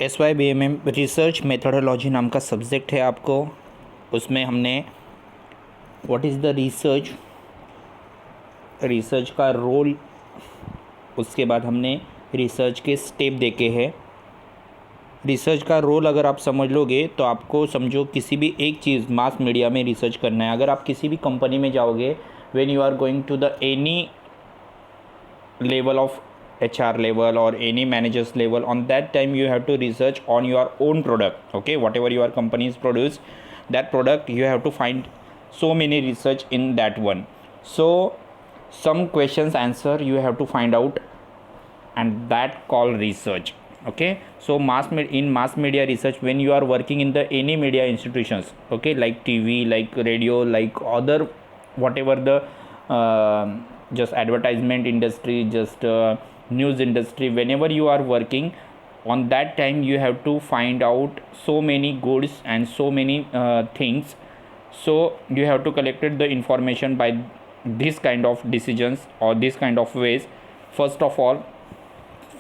SYBMM research methodology नाम का subject है आपको। उसमें हमने व्हाट इज़ द रिसर्च का रोल, उसके बाद हमने रिसर्च के स्टेप देखे हैं। रिसर्च का रोल अगर आप समझ लोगे तो आपको समझो किसी भी एक चीज़ मास मीडिया में रिसर्च करना है। अगर आप किसी भी कंपनी में जाओगे, when you are going to the any level of HR level or any managers level, on that time you have to research on your own product. Okay, whatever your company is produce, that product you have to find so many research in that one. So some questions answer you have to find out, and that call research. Okay, so in mass media research, when you are working in the any media institutions, okay, like TV, like radio, like other whatever the just advertisement industry, just news industry, whenever you are working, on that time you have to find out so many goods and so many things. So you have to collected the information by this kind of decisions or this kind of ways. First of all,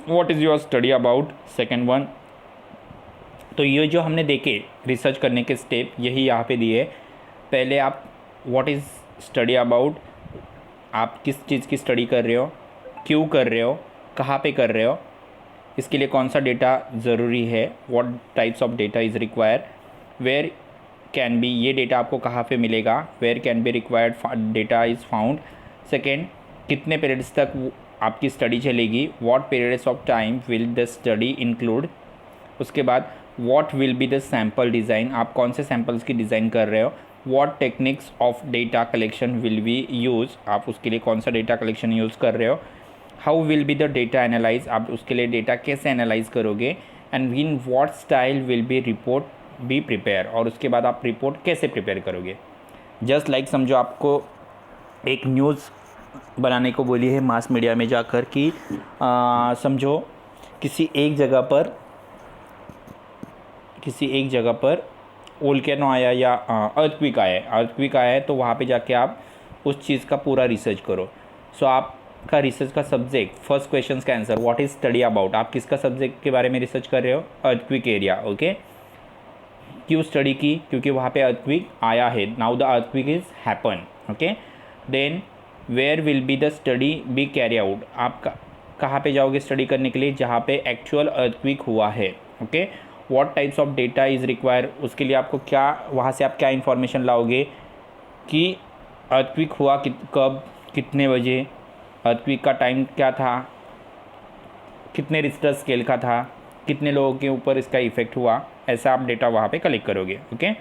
what is your study about? Second one, तो ये जो हमने देखे research करने के step यही यहाँ पे दिए। पहले आप व्हाट इज़ स्टडी अबाउट, आप किस चीज़ की स्टडी कर रहे हो, क्यों कर रहे हो, कहाँ पे कर रहे हो, इसके लिए कौन सा डेटा ज़रूरी है, what types of data is require, where can be, ये डेटा आपको कहाँ पे मिलेगा, where can be required data is found. Second, कितने पीरियड्स तक आपकी स्टडी चलेगी, what periods of time will the study include. उसके बाद what will be the sample design, आप कौन से सैम्पल्स की डिज़ाइन कर रहे हो, what techniques of data collection will be use, आप उसके लिए कौन सा डेटा कलेक्शन यूज़ कर रहे हो, how will be the data analyse, आप उसके लिए डेटा कैसे एनालाइज करोगे, and in what style will be report be prepare, और उसके बाद आप रिपोर्ट कैसे प्रिपेयर करोगे। जस्ट लाइक समझो आपको एक न्यूज़ बनाने को बोली है मास मीडिया में जाकर कि समझो किसी एक जगह पर वोल्केनो आया या अर्थक्वेक आया है, तो वहाँ पे जाके आप उस चीज़ का पूरा रिसर्च करो। सो आपका रिसर्च का सब्जेक्ट, फर्स्ट क्वेश्चन का answer what is study about, आप किसका सब्जेक्ट के बारे में रिसर्च कर रहे हो, अर्थक्वेक एरिया। ओके, क्यों स्टडी की, क्योंकि वहाँ पे अर्थक्वेक आया है, now the earthquake is happen. Okay, then where will be the study be carry out, आप कहाँ पे जाओगे स्टडी करने के लिए, जहाँ पे एक्चुअल अर्थक्वेक हुआ है। Okay, what types of data is require, उसके लिए आपको क्या, वहाँ से आप क्या इन्फॉर्मेशन लाओगे कि अर्थक्वेक हुआ कब, कितने बजे, अर्थक्वेक का टाइम क्या था, कितने रिक्टर स्केल का था, कितने लोगों के ऊपर इसका इफेक्ट हुआ, ऐसा आप डेटा वहाँ पे कलेक्ट करोगे। ओके,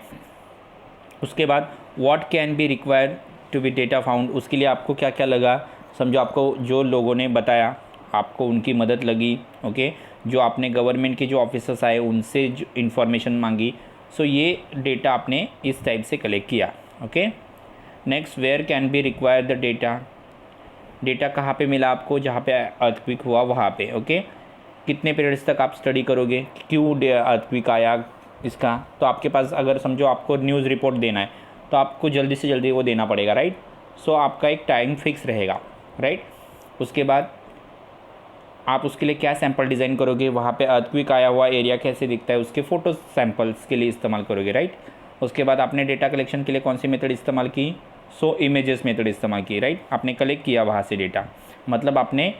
उसके बाद what can be required to be data found, उसके लिए आपको क्या क्या लगा, समझो आपको जो लोगों ने बताया आपको उनकी मदद लगी। ओके, जो आपने गवर्नमेंट के जो ऑफिसर्स आए उनसे जो इन्फॉर्मेशन मांगी, सो ये डेटा आपने इस टाइप से कलेक्ट किया। Okay, next, where can be require the data कहाँ पे मिला आपको, जहाँ पे अर्थक्वेक हुआ वहाँ पे। ओके, कितने पीरियड्स तक आप स्टडी करोगे, क्यों अर्थक्वेक आया इसका, तो आपके पास अगर समझो आपको न्यूज़ रिपोर्ट देना है तो आपको जल्दी से जल्दी वो देना पड़ेगा, राइट। सो आपका एक टाइम फिक्स रहेगा, राइट। उसके बाद आप उसके लिए क्या सैंपल डिज़ाइन करोगे, वहाँ पे अर्थक्वेक आया हुआ एरिया कैसे दिखता है, उसके फ़ोटो सैंपल्स के लिए इस्तेमाल करोगे, राइट। उसके बाद आपने डेटा कलेक्शन के लिए कौन सी मेथड इस्तेमाल की, सो इमेजेस मेथड इस्तेमाल की, राइट। आपने कलेक्ट किया वहाँ से डेटा, मतलब आपने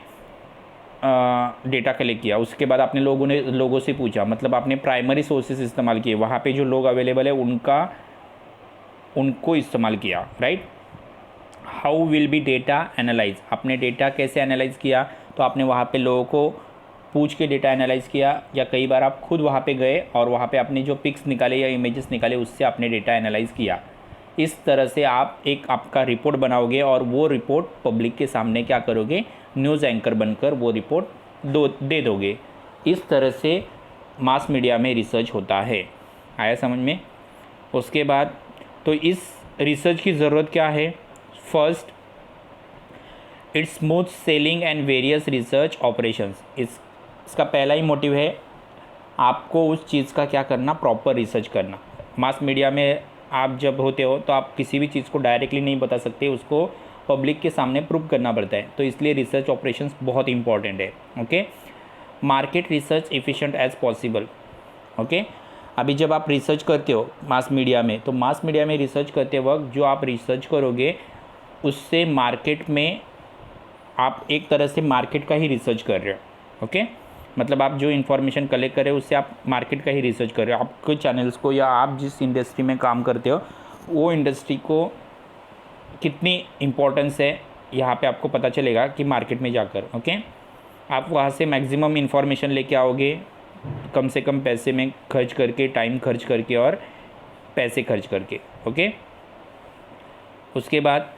डेटा कलेक्ट किया। उसके बाद आपने लोगों से पूछा, मतलब आपने प्राइमरी सोर्सेज इस्तेमाल किए, वहाँ पे जो लोग अवेलेबल है उनको इस्तेमाल किया, right. How will be data analyse, आपने डेटा कैसे एनालाइज किया, तो आपने वहाँ पे लोगों को पूछ के डेटा एनालाइज किया, या कई बार आप खुद वहाँ पे गए और वहाँ पे आपने जो पिक्स निकाले या इमेजेस निकाले उससे आपने डेटा एनालाइज किया। इस तरह से आप एक आपका रिपोर्ट बनाओगे और वो रिपोर्ट पब्लिक के सामने क्या करोगे, न्यूज़ एंकर बनकर वो रिपोर्ट दे दोगे। इस तरह से मास मीडिया में रिसर्च होता है। आया समझ में। उसके बाद तो इस रिसर्च की ज़रूरत क्या है, first, it's smooth selling and various research operations. इसका पहला ही मोटिव है आपको उस चीज़ का क्या करना, प्रॉपर रिसर्च करना। मास मीडिया में आप जब होते हो तो आप किसी भी चीज़ को डायरेक्टली नहीं बता सकते, उसको पब्लिक के सामने प्रूव करना पड़ता है, तो इसलिए रिसर्च ऑपरेशंस बहुत इंपॉर्टेंट है। Okay, market research efficient as possible, okay. अभी जब आप रिसर्च करते हो मास मीडिया में, तो मास मीडिया में रिसर्च करते वक्त जो आप रिसर्च करोगे उससे मार्केट में आप एक तरह से मार्केट का ही रिसर्च कर रहे हो। ओके, मतलब आप जो इन्फॉर्मेशन कलेक्ट कर रहे हो उससे आप मार्केट का ही रिसर्च कर रहे हो। आपके चैनल्स को या आप जिस इंडस्ट्री में काम करते हो वो इंडस्ट्री को कितनी इम्पोर्टेंस है यहाँ पे आपको पता चलेगा कि मार्केट में जाकर। ओके, आप वहाँ से मैक्सिमम इन्फॉर्मेशन लेके आओगे कम से कम पैसे में खर्च करके, टाइम खर्च करके और पैसे खर्च करके। ओके, उसके बाद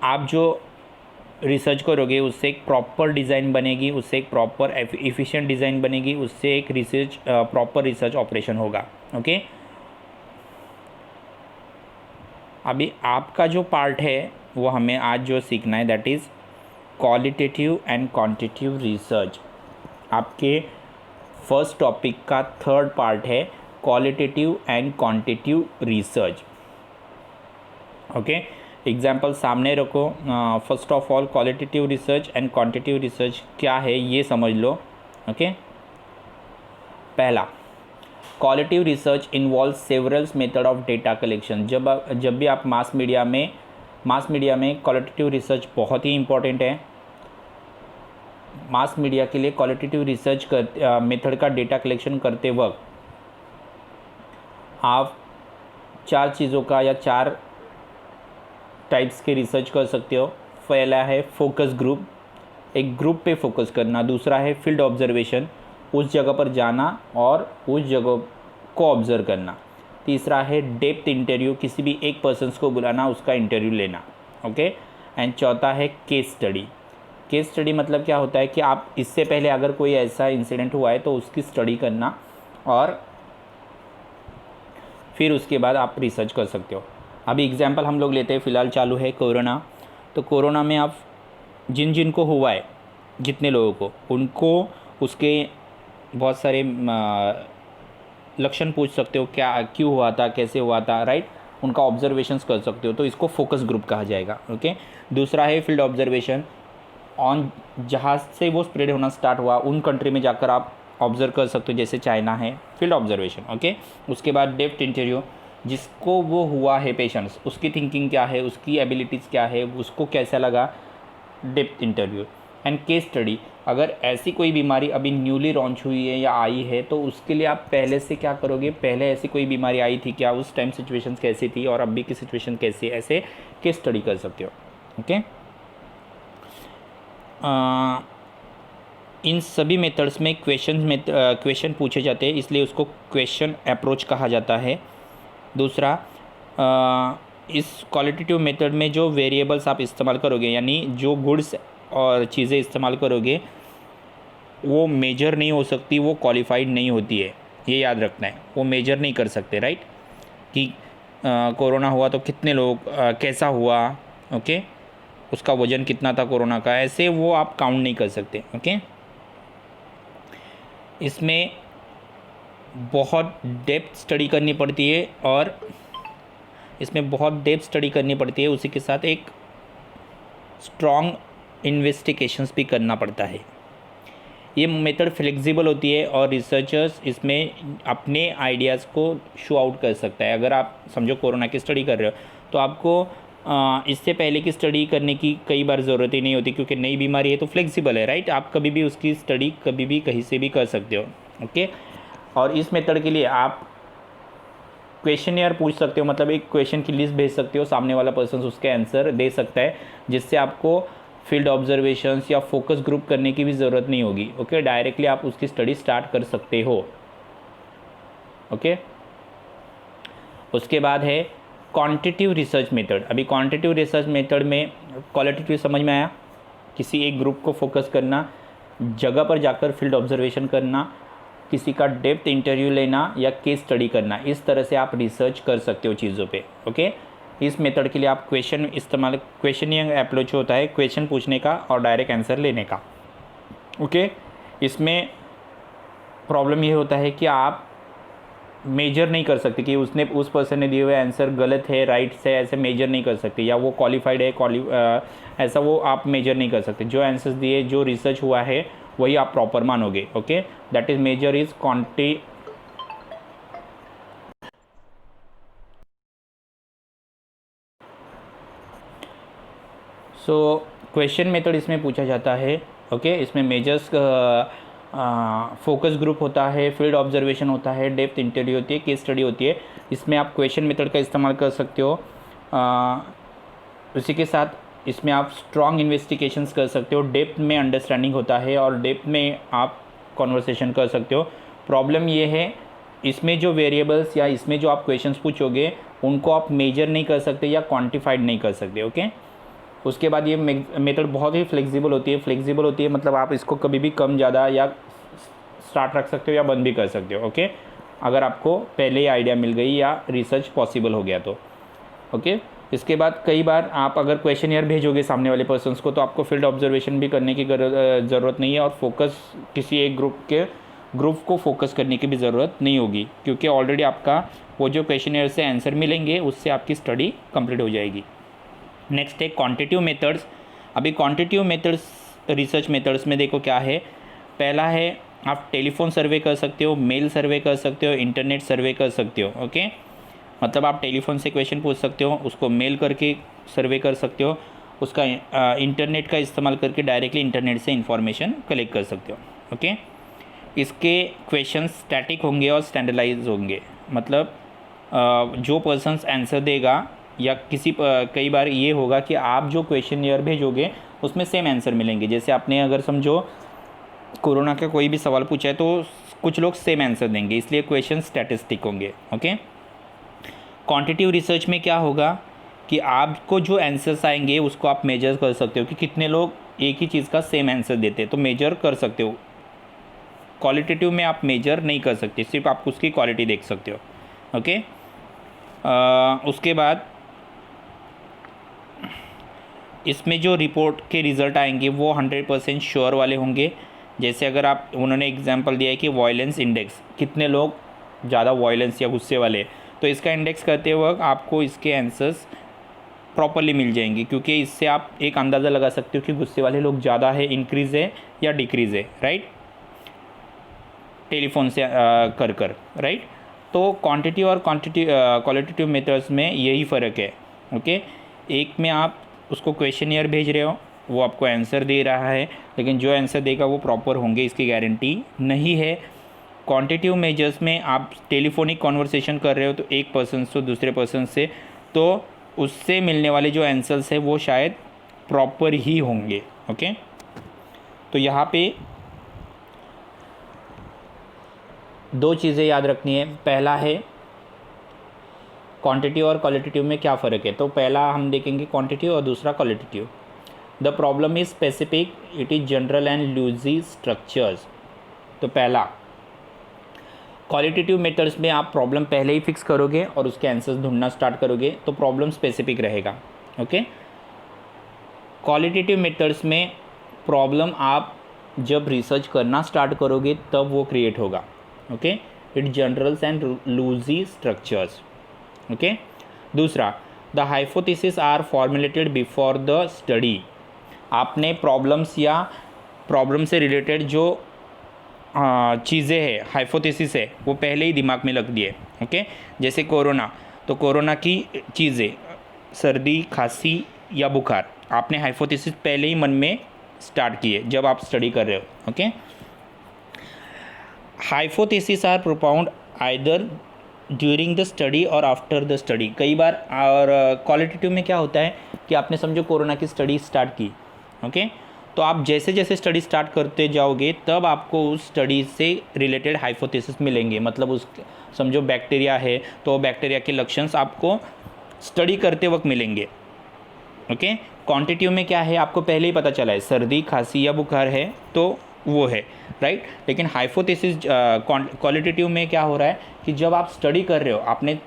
आप जो रिसर्च करोगे उससे एक प्रॉपर डिज़ाइन बनेगी, उससे एक प्रॉपर एफिशिएंट डिज़ाइन बनेगी, उससे एक रिसर्च प्रॉपर रिसर्च ऑपरेशन होगा। ओके, अभी आपका जो पार्ट है वो हमें आज जो सीखना है that is qualitative and quantitative research. आपके फर्स्ट टॉपिक का थर्ड पार्ट है qualitative and quantitative research. Okay, example सामने रखो। First of all qualitative research and quantitative research क्या है ये समझ लो। ओके, पहला, qualitative research involve severals method of data collection. जब भी आप मास मीडिया में क्वालिटेटिव रिसर्च बहुत ही इंपॉर्टेंट है। मास मीडिया के लिए क्वालिटेटिव रिसर्च मेथड का डेटा कलेक्शन करते वक्त आप 4 चीज़ों का या 4 टाइप्स के रिसर्च कर सकते हो। पहला है फोकस ग्रुप, एक ग्रुप पे फोकस करना। दूसरा है फील्ड ऑब्जर्वेशन, उस जगह पर जाना और उस जगह को ऑब्ज़र्व करना। तीसरा है डेप्थ इंटरव्यू, किसी भी एक पर्सन्स को बुलाना, उसका इंटरव्यू लेना। ओके, एंड चौथा है केस स्टडी। केस स्टडी मतलब क्या होता है कि आप इससे पहले अगर कोई ऐसा इंसिडेंट हुआ है तो उसकी स्टडी करना और फिर उसके बाद आप रिसर्च कर सकते हो। अभी एग्जांपल हम लोग लेते हैं, फ़िलहाल चालू है कोरोना। तो कोरोना में आप जिन को हुआ है, जितने लोगों को, उनको उसके बहुत सारे लक्षण पूछ सकते हो, क्या क्यों हुआ था, कैसे हुआ था, राइट, उनका ऑब्जर्वेशंस कर सकते हो। तो इसको फोकस ग्रुप कहा जाएगा। ओके, दूसरा है फील्ड ऑब्जर्वेशन, ऑन जहाँ से वो स्प्रेड होना स्टार्ट हुआ उन कंट्री में जाकर आप ऑब्ज़र्व कर सकते हो, जैसे चाइना है, फील्ड ऑब्जर्वेशन। ओके, उसके बाद डेप्थ इंटरव्यू, जिसको वो हुआ है पेशेंट्स, उसकी थिंकिंग क्या है, उसकी एबिलिटीज़ क्या है, उसको कैसा लगा, depth interview. And case study, अगर ऐसी कोई बीमारी अभी न्यूली लॉन्च हुई है या आई है तो उसके लिए आप पहले से क्या करोगे, पहले ऐसी कोई बीमारी आई थी क्या, उस टाइम सिचुएशन कैसी थी और अभी की सिचुएशन कैसी है, ऐसे केस स्टडी कर सकते हो। ओके, इन सभी मेथड्स में क्वेश्चन पूछे जाते हैं, इसलिए उसको क्वेश्चन अप्रोच कहा जाता है। दूसरा, इस क्वालिटेटिव मेथड में जो वेरिएबल्स आप इस्तेमाल करोगे, यानी जो गुड्स और चीज़ें इस्तेमाल करोगे, वो मेजर नहीं हो सकती, वो क्वालिफाइड नहीं होती है, ये याद रखना है। वो मेजर नहीं कर सकते, राइट, कि कोरोना हुआ तो कितने लोग, कैसा हुआ, ओके, उसका वज़न कितना था कोरोना का, ऐसे वो आप काउंट नहीं कर सकते। ओके, इसमें बहुत डेप्थ स्टडी करनी पड़ती है और उसी के साथ एक स्ट्रॉन्ग इन्वेस्टिगेशंस भी करना पड़ता है। ये मेथड फ्लेक्सिबल होती है और रिसर्चर्स इसमें अपने आइडियाज़ को शो आउट कर सकता है। अगर आप समझो कोरोना की स्टडी कर रहे हो तो आपको इससे पहले की स्टडी करने की कई बार ज़रूरत ही नहीं होती, क्योंकि नई बीमारी है तो फ्लेक्सिबल है, राइट, आप कभी भी उसकी स्टडी कभी भी कहीं से भी कर सकते हो। ओके, और इस मेथड के लिए आप क्वेश्चनियर पूछ सकते हो, मतलब एक क्वेश्चन की लिस्ट भेज सकते हो, सामने वाला पर्सन उसके आंसर दे सकता है, जिससे आपको फील्ड ऑब्जर्वेशंस या फोकस ग्रुप करने की भी ज़रूरत नहीं होगी। ओके, डायरेक्टली आप उसकी स्टडी स्टार्ट कर सकते हो। ओके, उसके बाद है क्वांटिटेटिव रिसर्च मेथड। अभी क्वांटिटेटिव रिसर्च मेथड में क्वालिटेटिव समझ में आया, किसी एक ग्रुप को फोकस करना, जगह पर जाकर फील्ड ऑब्जर्वेशन करना, किसी का डेप्थ इंटरव्यू लेना या केस स्टडी करना, इस तरह से आप रिसर्च कर सकते हो चीज़ों पे। ओके, इस मेथड के लिए आप क्वेश्चनिंग अप्रोच होता है, क्वेश्चन पूछने का और डायरेक्ट आंसर लेने का। ओके, इसमें प्रॉब्लम ये होता है कि आप मेजर नहीं कर सकते कि उस पर्सन ने दिए हुए आंसर गलत है, राइट से, ऐसे मेजर नहीं कर सकते, या वो क्वालिफाइड है, ऐसा वो आप मेजर नहीं कर सकते। जो आंसर्स दिए, जो रिसर्च हुआ है वही आप प्रॉपर मानोगे। Okay, that is measure is so question method इसमें पूछा जाता है। ओके, इसमें मेजर्स फोकस ग्रुप होता है, फील्ड ऑब्जर्वेशन होता है, डेप्थ इंटरव्यू होती है, केस स्टडी होती है। इसमें आप क्वेश्चन मेथड का इस्तेमाल कर सकते हो। उसी के साथ इसमें आप स्ट्रॉन्ग इन्वेस्टिगेशंस कर सकते हो, डेप्थ में अंडरस्टैंडिंग होता है और डेप्थ में आप कॉन्वर्सेशन कर सकते हो। प्रॉब्लम ये है इसमें जो वेरिएबल्स या इसमें जो आप क्वेश्चंस पूछोगे उनको आप मेजर नहीं कर सकते या क्वांटिफाइड नहीं कर सकते। ओके, उसके बाद ये मेथड बहुत ही फ्लेक्सिबल होती है, मतलब आप इसको कभी भी कम ज़्यादा या स्टार्ट रख सकते हो या बंद भी कर सकते हो। ओके, अगर आपको पहले ही आइडिया मिल गई या रिसर्च पॉसिबल हो गया तो। ओके, इसके बाद कई बार आप अगर क्वेश्चनियर भेजोगे सामने वाले पर्सन्स को तो आपको फील्ड ऑब्जर्वेशन भी करने की ज़रूरत नहीं है और फोकस किसी एक ग्रुप को फोकस करने की भी ज़रूरत नहीं होगी, क्योंकि ऑलरेडी आपका वो जो क्वेश्चनियर से आंसर मिलेंगे उससे आपकी स्टडी कंप्लीट हो जाएगी। नेक्स्ट है क्वांटिटेटिव मेथड्स। अभी क्वांटिटेटिव मेथड्स रिसर्च मेथड्स में देखो क्या है। पहला है आप टेलीफोन सर्वे कर सकते हो, मेल सर्वे कर सकते हो, इंटरनेट सर्वे कर सकते हो। ओके, मतलब आप टेलीफोन से क्वेश्चन पूछ सकते हो, उसको मेल करके सर्वे कर सकते हो, उसका इंटरनेट का इस्तेमाल करके डायरेक्टली इंटरनेट से इंफॉर्मेशन कलेक्ट कर सकते हो। ओके, इसके क्वेश्चन स्टैटिक होंगे और स्टैंडर्डाइज होंगे, मतलब जो पर्सन्स आंसर देगा या कई बार ये होगा कि आप जो क्वेश्चनियर भेजोगे उसमें सेम आंसर मिलेंगे। जैसे आपने अगर समझो कोरोना का कोई भी सवाल पूछा है तो कुछ लोग सेम आंसर देंगे, इसलिए क्वेश्चन स्टैटिस्टिक होंगे। ओके, क्वांटिटेटिव रिसर्च में क्या होगा कि आपको जो आंसर्स आएंगे उसको आप मेजर कर सकते हो कि कितने लोग एक ही चीज़ का सेम आंसर देते हैं, तो मेजर कर सकते हो। क्वालिटेटिव में आप मेजर नहीं कर सकते, सिर्फ आप उसकी क्वालिटी देख सकते हो। ओके, उसके बाद इसमें जो रिपोर्ट के रिज़ल्ट आएंगे वो 100% श्योर वाले होंगे। जैसे अगर आप उन्होंने एग्जांपल दिया है कि वॉयलेंस इंडेक्स, कितने लोग ज़्यादा वॉयलेंस या गुस्से वाले, तो इसका इंडेक्स करते वक्त आपको इसके आंसर्स प्रॉपरली मिल जाएंगे, क्योंकि इससे आप एक अंदाज़ा लगा सकते हो कि गुस्से वाले लोग ज़्यादा है, इंक्रीज़ है या डिक्रीज़ है, राइट, टेलीफोन से कर राइट। तो क्वांटिटी और क्वालिटेटिव मेथड्स में यही फ़र्क है। ओके, एक में आप उसको क्वेश्चनियर भेज रहे हो, वो आपको आंसर दे रहा है, लेकिन जो आंसर देगा वो प्रॉपर होंगे इसकी गारंटी नहीं है। क्वांटिटेटिव मेजर्स में आप टेलीफोनिक कॉन्वर्सेशन कर रहे हो तो एक पर्सन से दूसरे पर्सन से, तो उससे मिलने वाले जो आंसर्स है वो शायद प्रॉपर ही होंगे। ओके, तो यहाँ पे दो चीज़ें याद रखनी है। पहला है क्वांटिटी और क्वालिटेटिव में क्या फ़र्क है, तो पहला हम देखेंगे क्वांटिटी और दूसरा qualitative. The problem is specific, it is general and loosely structures. तो पहला क्वालिटेटिव मेथड्स में आप प्रॉब्लम पहले ही फिक्स करोगे और उसके आंसर्स ढूंढना स्टार्ट करोगे, तो प्रॉब्लम स्पेसिफिक रहेगा। ओके, क्वालिटेटिव मेथड्स में प्रॉब्लम आप जब रिसर्च करना स्टार्ट करोगे तब वो क्रिएट होगा। Okay, it generals and loosely structures. Okay, दूसरा the hypothesis are formulated before the study. आपने प्रॉब्लम्स या प्रॉब्लम से रिलेटेड जो चीज़ें हैं, हाइपोथेसिस है, वो पहले ही दिमाग में रख दिए। ओके, जैसे कोरोना, तो कोरोना की चीज़ें सर्दी, खांसी या बुखार, आपने हाइपोथेसिस पहले ही मन में स्टार्ट किए जब आप स्टडी कर रहे हो। Okay, hypothesis are propound either during the study और आफ्टर द स्टडी। कई बार और क्वालिटेटिव में क्या होता है कि आपने समझो कोरोना की स्टडी स्टार्ट की। ओके, तो आप जैसे जैसे स्टडी स्टार्ट करते जाओगे तब आपको उस स्टडी से रिलेटेड हाइपोथेसिस मिलेंगे, मतलब उस समझो बैक्टीरिया है तो बैक्टीरिया के लक्षण आपको स्टडी करते वक्त मिलेंगे। ओके, क्वांटिटिव में क्या है, आपको पहले ही पता चला है सर्दी, खांसी या बुखार है तो वो है, राइट। लेकिन हाइपोथेसिस क्वालिटेटिव में क्या हो रहा है कि जब आप स्टडी कर रहे हो, आपने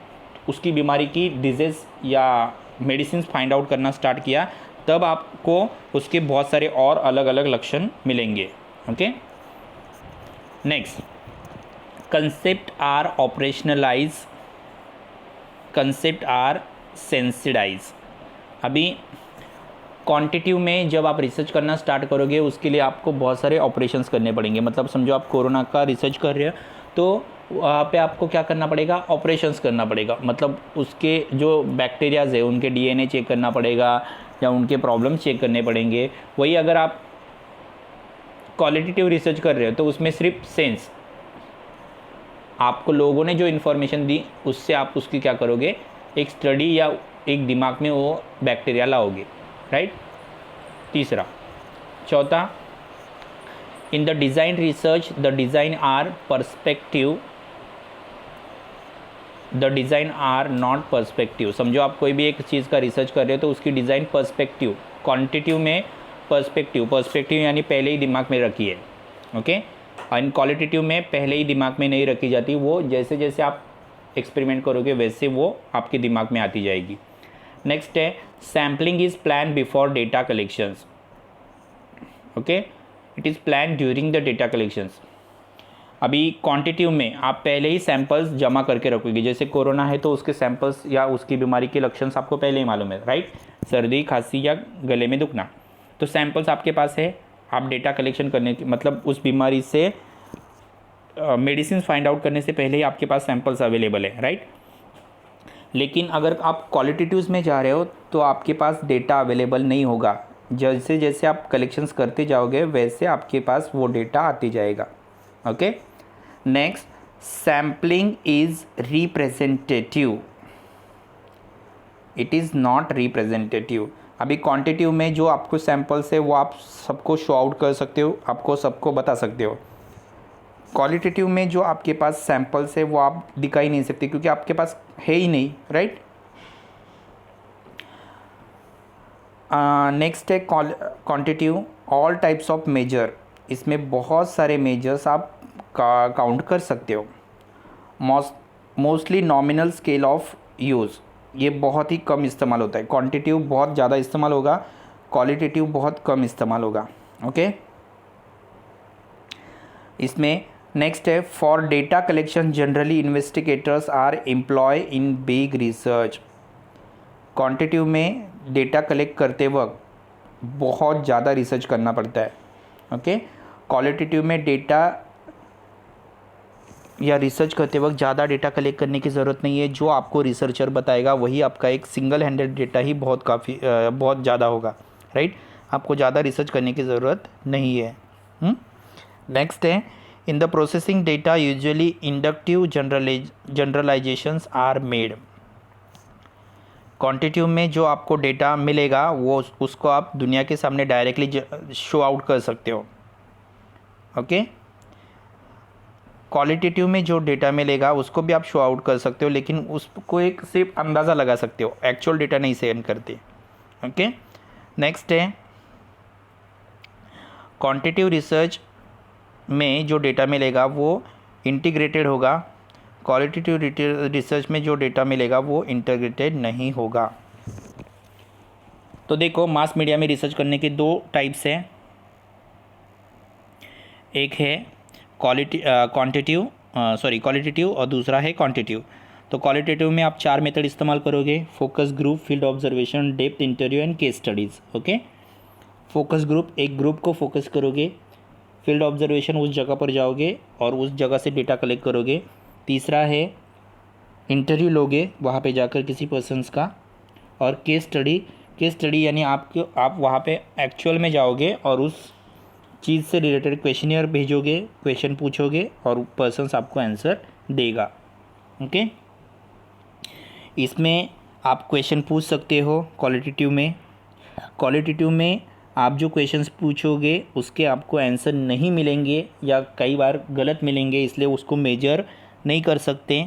उसकी बीमारी की डिजीज़ या मेडिसिन फाइंड आउट करना स्टार्ट किया, तब आपको उसके बहुत सारे और अलग अलग लक्षण मिलेंगे। Okay, next, concept are operationalise, concept are sensitise. अभी क्वांटिटिव में जब आप रिसर्च करना स्टार्ट करोगे उसके लिए आपको बहुत सारे ऑपरेशंस करने पड़ेंगे। मतलब समझो आप कोरोना का रिसर्च कर रहे हो तो वहाँ पे आपको क्या करना पड़ेगा, ऑपरेशंस करना पड़ेगा। मतलब उसके जो बैक्टीरियाज़ है उनके डीएनए चेक करना पड़ेगा, या उनके प्रॉब्लम चेक करने पड़ेंगे। वही अगर आप क्वालिटेटिव रिसर्च कर रहे हो तो उसमें सिर्फ सेंस, आपको लोगों ने जो इन्फॉर्मेशन दी उससे आप उसकी क्या करोगे, एक स्टडी या एक दिमाग में वो बैक्टीरिया लाओगे, राइट। तीसरा, चौथा, in the design research the design are perspective, the design are not perspective. समझो आप कोई भी एक चीज़ का रिसर्च कर रहे हो तो उसकी डिज़ाइन पर्सपेक्टिव, क्वांटिटिव में पर्सपेक्टिव यानी पहले ही दिमाग में रखी है, ओके। और क्वालिटेटिव में पहले ही दिमाग में नहीं रखी जाती, वो जैसे जैसे आप एक्सपेरिमेंट करोगे वैसे वो आपके दिमाग में आती जाएगी। नेक्स्ट है, sampling is plan before data collections, okay, it is plan during the data collections. अभी क्वांटिटिव में आप पहले ही सैंपल्स जमा करके रखोगे, जैसे कोरोना है तो उसके सैंपल्स या उसकी बीमारी के लक्षण आपको पहले ही मालूम है, राइट, सर्दी खांसी या गले में दुखना, तो सैंपल्स आपके पास है, आप डेटा कलेक्शन करने की मतलब उस बीमारी से मेडिसिन फाइंड आउट करने से पहले ही आपके पास सैंपल्स अवेलेबल है, राइट। लेकिन अगर आप क्वालिटेटिव्स में जा रहे हो तो आपके पास डेटा अवेलेबल नहीं होगा, जैसे जैसे आप कलेक्शंस करते जाओगे वैसे आपके पास वो डेटा आते जाएगा, okay. Next, sampling is representative, it is not representative. अभी क्वांटिटिव में जो आपको सैंपल्स है वो आप सबको शो आउट कर सकते हो, आपको सबको बता सकते हो। क्वालिटेटिव में जो आपके पास सैंपल्स है वो आप दिखा ही नहीं सकते क्योंकि आपके पास है ही नहीं, राइट। नेक्स्ट है quantitative, all types of measure, इसमें बहुत सारे मेजर्स आप काउंट कर सकते हो। Mostly nominal scale of use, ये बहुत ही कम इस्तेमाल होता है। क्वांटिटिव बहुत ज़्यादा इस्तेमाल होगा, क्वालिटेटिव बहुत कम इस्तेमाल होगा, ओके। इसमें नेक्स्ट है, for data collection generally investigators are employ in big research. Quantitative में डेटा कलेक्ट करते वक्त बहुत ज़्यादा रिसर्च करना पड़ता है, ओके। क्वालिटेटिव में डेटा या रिसर्च करते वक्त ज़्यादा डेटा कलेक्ट करने की ज़रूरत नहीं है, जो आपको रिसर्चर बताएगा वही आपका एक सिंगल हैंडेड डेटा ही बहुत ज़्यादा होगा, राइट। आपको ज़्यादा रिसर्च करने की ज़रूरत नहीं है। नेक्स्ट है, in the processing data usually inductive generalizations are made. Quantitative में जो आपको डेटा मिलेगा वो उसको आप दुनिया के सामने डायरेक्टली शो आउट कर सकते हो, ओके। क्वालिटेटिव में जो डेटा मिलेगा उसको भी आप शो आउट कर सकते हो, लेकिन उसको एक सिर्फ अंदाज़ा लगा सकते हो, एक्चुअल डेटा नहीं सेंड करते, ओके। नेक्स्ट है, क्वांटिटिव रिसर्च में जो डेटा मिलेगा वो इंटीग्रेटेड होगा, क्वालिटेटिव रिसर्च में जो डेटा मिलेगा वो इंटीग्रेटेड नहीं होगा। तो देखो, मास मीडिया में रिसर्च करने के दो टाइप्स हैं, एक है क्वालिटेटिव और दूसरा है क्वांटिटिव। तो क्वालिटेटिव में आप 4 मेथड इस्तेमाल करोगे, focus group, field observation, depth interview and case studies, okay. Focus group, एक ग्रुप को फोकस करोगे, फील्ड ऑब्जर्वेशन उस जगह पर जाओगे और उस जगह से डेटा कलेक्ट करोगे। तीसरा है इंटरव्यू लोगे वहाँ पे जाकर किसी पर्सन्स का, और केस स्टडी यानी आप वहाँ पे एक्चुअल में जाओगे और उस चीज़ से रिलेटेड क्वेश्चनियर भेजोगे, क्वेश्चन पूछोगे और पर्सन्स आपको आंसर देगा, ओके। इसमें आप क्वेश्चन पूछ सकते हो क्वालिटेटिव में आप जो क्वेश्चंस पूछोगे उसके आपको आंसर नहीं मिलेंगे या कई बार गलत मिलेंगे, इसलिए उसको मेजर नहीं कर सकते।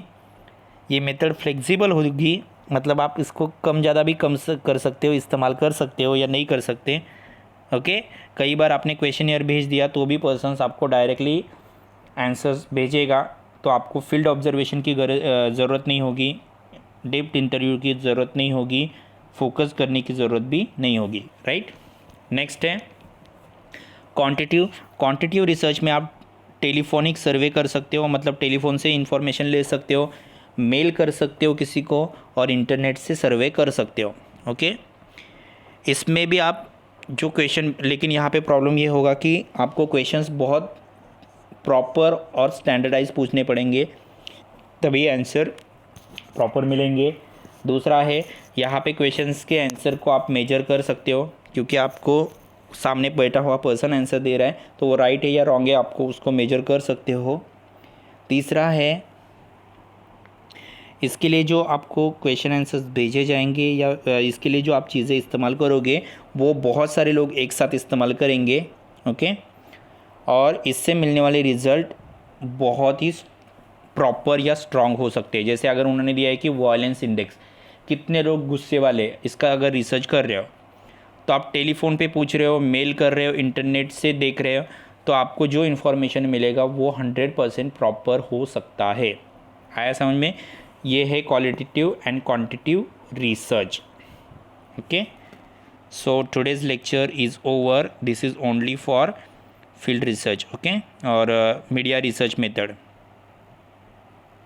ये मेथड फ्लेक्सिबल होगी, मतलब आप इसको कम ज़्यादा भी कर सकते हो, इस्तेमाल कर सकते हो या नहीं कर सकते, ओके। कई बार आपने क्वेश्चनियर भेज दिया तो भी पर्सन्स आपको डायरेक्टली आंसर्स भेजेगा, तो आपको फील्ड ऑब्जर्वेशन की ज़रूरत नहीं होगी, डेप्थ इंटरव्यू की ज़रूरत नहीं होगी, फोकस करने की ज़रूरत भी नहीं होगी, राइट। नेक्स्ट है क्वांटिटिव रिसर्च में आप टेलीफोनिक सर्वे कर सकते हो, मतलब टेलीफोन से इंफॉर्मेशन ले सकते हो, मेल कर सकते हो किसी को, और इंटरनेट से सर्वे कर सकते हो, ओके। इसमें भी आप जो क्वेश्चन, लेकिन यहाँ पे प्रॉब्लम ये होगा कि आपको क्वेश्चंस बहुत प्रॉपर और स्टैंडर्डाइज पूछने पड़ेंगे, तभी आंसर प्रॉपर मिलेंगे। दूसरा है यहाँ पे क्वेश्चंस के आंसर को आप मेजर कर सकते हो, क्योंकि आपको सामने बैठा हुआ पर्सन आंसर दे रहा है तो वो राइट है या रॉन्ग है, आपको उसको मेजर कर सकते हो। तीसरा है, इसके लिए जो आपको क्वेश्चन आंसर्स भेजे जाएंगे या इसके लिए जो आप चीज़ें इस्तेमाल करोगे वो बहुत सारे लोग एक साथ इस्तेमाल करेंगे, ओके। और इससे मिलने वाले रिज़ल्ट बहुत ही प्रॉपर या स्ट्रांग हो सकते हैं। जैसे अगर उन्होंने दिया है कि वायलेंस इंडेक्स, कितने लोग गुस्से वाले, इसका अगर रिसर्च कर रहे हो तो आप टेलीफोन पे पूछ रहे हो, मेल कर रहे हो, इंटरनेट से देख रहे हो, तो आपको जो इन्फॉर्मेशन मिलेगा वो 100% प्रॉपर हो सकता है। आया समझ में? ये है qualitative and quantitative research, okay. So today's lecture is over, this is only for field research, okay, और मीडिया रिसर्च मेथड।